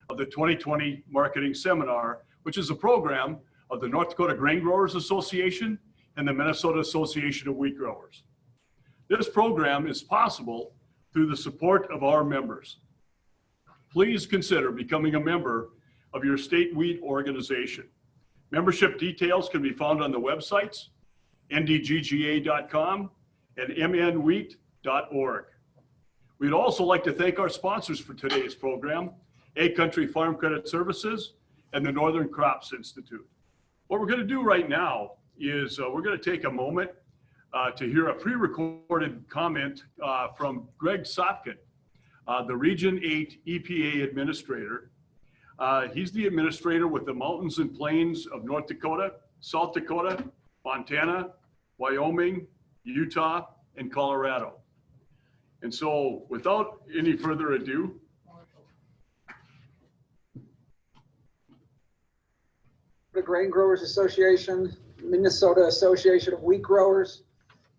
of the 2020 Marketing Seminar, which is a program of the North Dakota Grain Growers Association and the Minnesota Association of Wheat Growers. This program is possible through the support of our members. Please consider becoming a member of your state wheat organization. Membership details can be found on the websites ndgga.com and mnwheat.org. We'd also like to thank our sponsors for today's program, Ag Country Farm Credit Services and the Northern Crops Institute. What we're going to do right now is we're going to take a moment to hear a pre-recorded comment from Greg Sopkin, the Region 8 EPA Administrator. He's the administrator with the mountains and plains of North Dakota, South Dakota, Montana, Wyoming, Utah, and Colorado. And so without any further ado, the Grain Growers Association, Minnesota Association of Wheat Growers,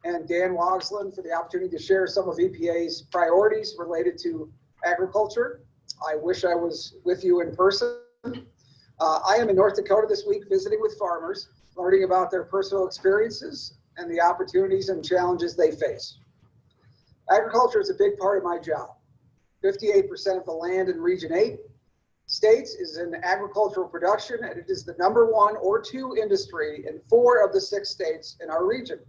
and Dan Wogslin for the opportunity to share some of EPA's priorities related to agriculture. I wish I was with you in person. I am in North Dakota this week visiting with farmers, learning about their personal experiences and the opportunities and challenges they face. Agriculture is a big part of my job. 58% of the land in Region 8 states is in agricultural production, and it is the #1 or 2 industry in 4 of the 6 states in our region.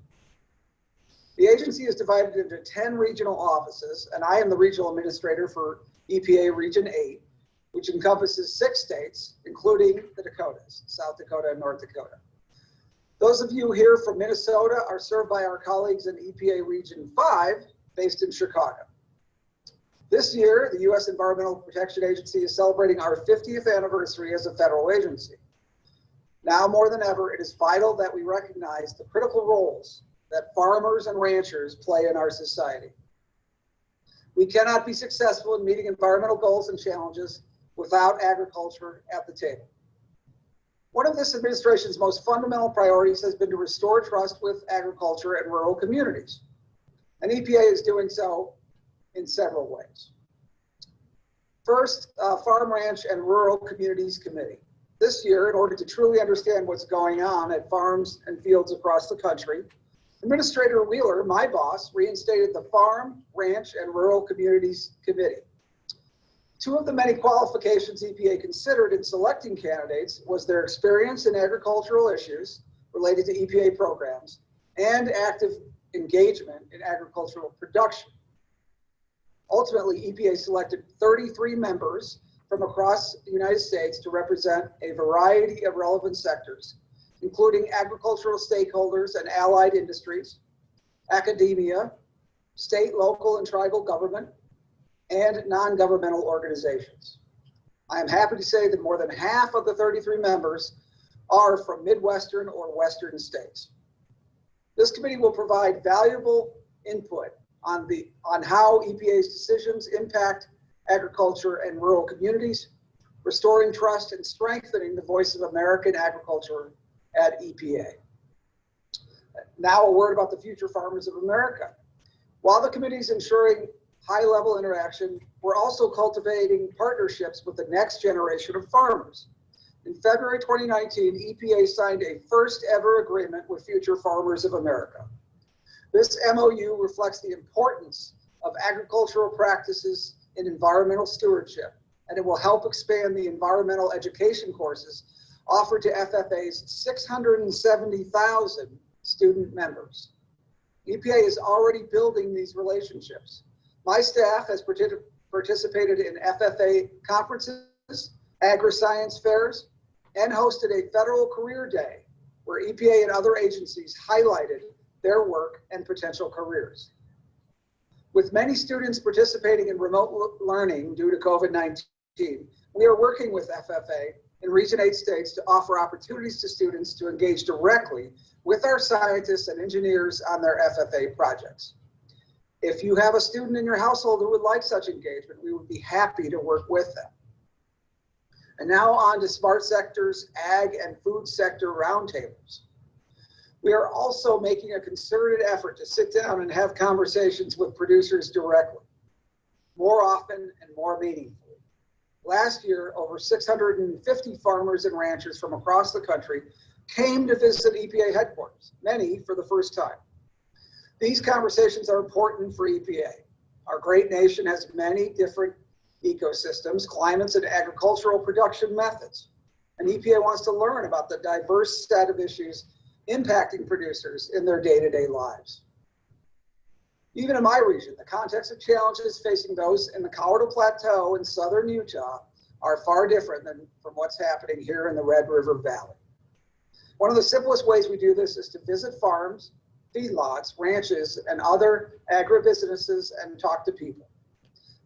The agency is divided into 10 regional offices, and I am the regional administrator for EPA Region 8, which encompasses 6 states, including the Dakotas, South Dakota and North Dakota. Those of you here from Minnesota are served by our colleagues in EPA Region 5, based in Chicago. This year, the U.S. Environmental Protection Agency is celebrating our 50th anniversary as a federal agency. Now more than ever, it is vital that we recognize the critical roles that farmers and ranchers play in our society. We cannot be successful in meeting environmental goals and challenges without agriculture at the table. One of this administration's most fundamental priorities has been to restore trust with agriculture and rural communities. And EPA is doing so in several ways. First, Farm, Ranch, and Rural Communities Committee. This year, in order to truly understand what's going on at farms and fields across the country, Administrator Wheeler, my boss, reinstated the Farm, Ranch, and Rural Communities Committee. 2 of the many qualifications EPA considered in selecting candidates was their experience in agricultural issues related to EPA programs and active engagement in agricultural production. Ultimately, EPA selected 33 members from across the United States to represent a variety of relevant sectors, including agricultural stakeholders and allied industries, academia, state, local, and tribal government, and non-governmental organizations. I am happy to say that more than half of the 33 members are from Midwestern or Western states. This committee will provide valuable input on how EPA's decisions impact agriculture and rural communities, restoring trust and strengthening the voice of American agriculture at EPA. Now a word about the future farmers of America. While the committee is ensuring high-level interaction, we're also cultivating partnerships with the next generation of farmers. In February 2019, EPA signed a first-ever agreement with Future Farmers of America. This MOU reflects the importance of agricultural practices in environmental stewardship, and it will help expand the environmental education courses offered to FFA's 670,000 student members. EPA is already building these relationships. My staff has participated in FFA conferences, agri-science fairs, and hosted a federal career day where EPA and other agencies highlighted their work and potential careers. With many students participating in remote learning due to COVID-19, we are working with FFA in Region 8 states to offer opportunities to students to engage directly with our scientists and engineers on their FFA projects. If you have a student in your household who would like such engagement, we would be happy to work with them. And now on to smart sectors, ag and food sector roundtables. We are also making a concerted effort to sit down and have conversations with producers directly, more often and more meaningfully. last year, over 650 farmers and ranchers from across the country came to visit EPA headquarters, many for the first time. These conversations are important for EPA. Our great nation has many different ecosystems, climates, and agricultural production methods. And EPA wants to learn about the diverse set of issues impacting producers in their day-to-day lives. Even in my region, the context of challenges facing those in the Colorado Plateau in southern Utah are far different than from what's happening here in the Red River Valley. One of the simplest ways we do this is to visit farms, feedlots, ranches, and other agribusinesses and talk to people.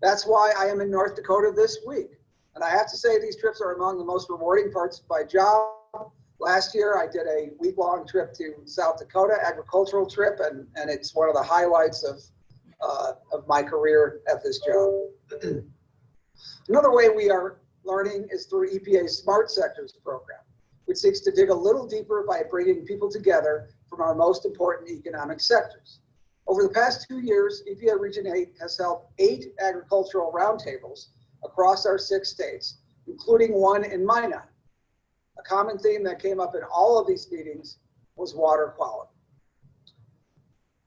That's why I am in North Dakota this week. And I have to say these trips are among the most rewarding parts of my job. Last year, I did a week-long trip to South Dakota, agricultural trip, and it's one of the highlights of my career at this job. Another way we are learning is through EPA's Smart Sectors program, which seeks to dig a little deeper by bringing people together from our most important economic sectors. Over the past 2 years, EPA Region 8 has held 8 agricultural roundtables across our 6 states, including one in Minot. A common theme that came up in all of these meetings was water quality.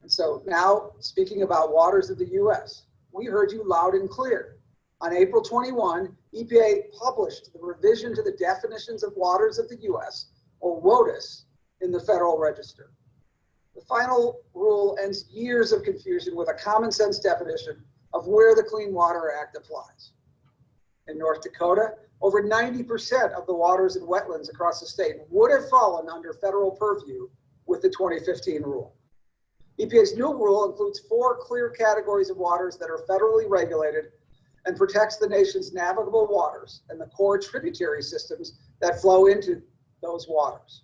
And so now, speaking about waters of the U.S., we heard you loud and clear. On April 21, EPA published the revision to the definitions of waters of the U.S., or WOTUS, in the Federal Register. The final rule ends years of confusion with a common sense definition of where the Clean Water Act applies. In North Dakota, over 90% of the waters and wetlands across the state would have fallen under federal purview with the 2015 rule. EPA's new rule includes 4 clear categories of waters that are federally regulated and protects the nation's navigable waters and the core tributary systems that flow into those waters.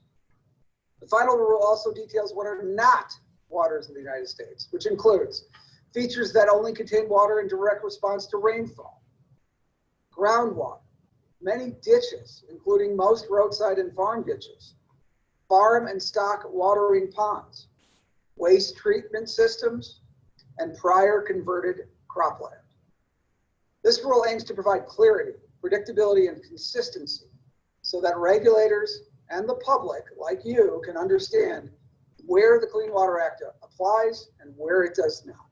The final rule also details what are not waters of the United States, which includes features that only contain water in direct response to rainfall, groundwater, many ditches, including most roadside and farm ditches, farm and stock watering ponds, waste treatment systems, and prior converted cropland. This rule aims to provide clarity, predictability, and consistency so that regulators and the public, like you, can understand where the Clean Water Act applies and where it does not.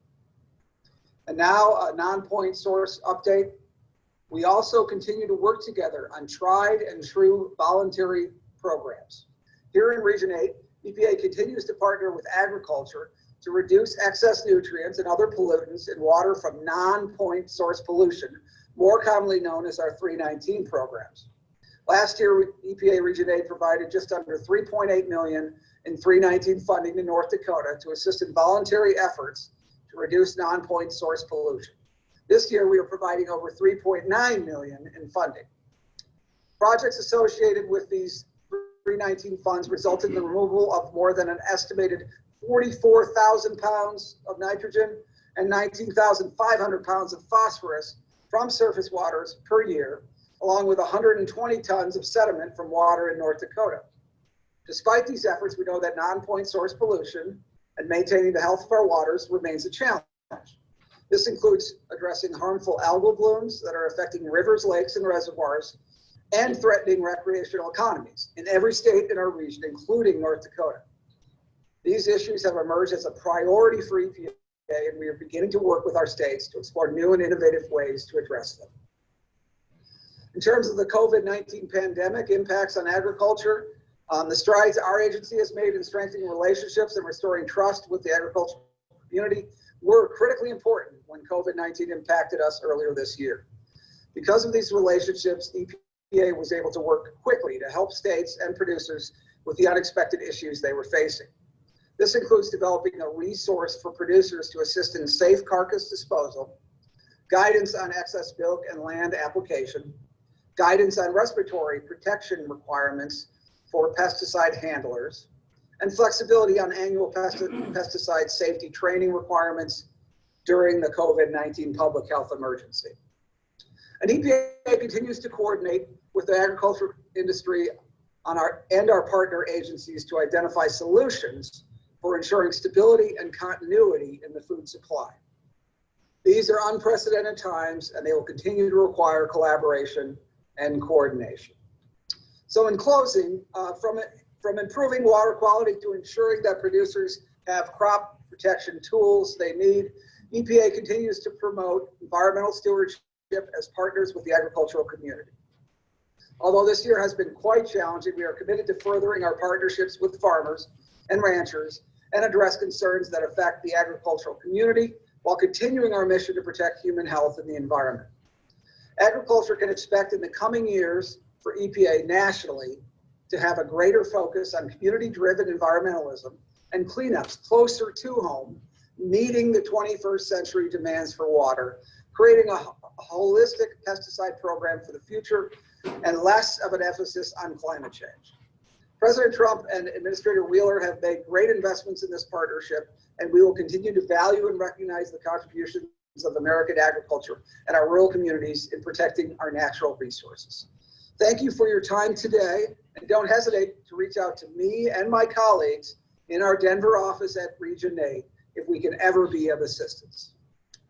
And now a non-point source update. We also continue to work together on tried and true voluntary programs. Here in Region 8, EPA continues to partner with agriculture to reduce excess nutrients and other pollutants in water from non-point source pollution, more commonly known as our 319 programs. Last year, EPA Region 8 provided just under $3.8 million in 319 funding to North Dakota to assist in voluntary efforts to reduce non-point source pollution. This year, we are providing over $3.9 million in funding. Projects associated with these 319 funds resulted in the removal of more than an estimated 44,000 pounds of nitrogen and 19,500 pounds of phosphorus from surface waters per year, along with 120 tons of sediment from water in North Dakota. Despite these efforts, we know that non-point source pollution and maintaining the health of our waters remains a challenge. This includes addressing harmful algal blooms that are affecting rivers, lakes, and reservoirs, and threatening recreational economies in every state in our region, including North Dakota. These issues have emerged as a priority for EPA, and we are beginning to work with our states to explore new and innovative ways to address them. In terms of the COVID-19 pandemic impacts on agriculture, the strides our agency has made in strengthening relationships and restoring trust with the agricultural community were critically important when COVID-19 impacted us earlier this year. Because of these relationships, EPA was able to work quickly to help states and producers with the unexpected issues they were facing. This includes developing a resource for producers to assist in safe carcass disposal, guidance on excess milk and land application, guidance on respiratory protection requirements for pesticide handlers, and flexibility on annual pesticide safety training requirements during the COVID-19 public health emergency. And EPA continues to coordinate with the agriculture industry and our partner agencies to identify solutions for ensuring stability and continuity in the food supply. These are unprecedented times, and they will continue to require collaboration and coordination. So in closing, from improving water quality to ensuring that producers have crop protection tools they need, EPA continues to promote environmental stewardship as partners with the agricultural community. Although this year has been quite challenging, we are committed to furthering our partnerships with farmers and ranchers and address concerns that affect the agricultural community while continuing our mission to protect human health and the environment. Agriculture can expect in the coming years for EPA nationally to have a greater focus on community-driven environmentalism and cleanups closer to home, meeting the 21st century demands for water, creating a holistic pesticide program for the future, and less of an emphasis on climate change. President Trump and Administrator Wheeler have made great investments in this partnership, and we will continue to value and recognize the contributions of American agriculture and our rural communities in protecting our natural resources. Thank you for your time today, and don't hesitate to reach out to me and my colleagues in our Denver office at Region 8 if we can ever be of assistance.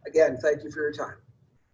Again, thank you for your time.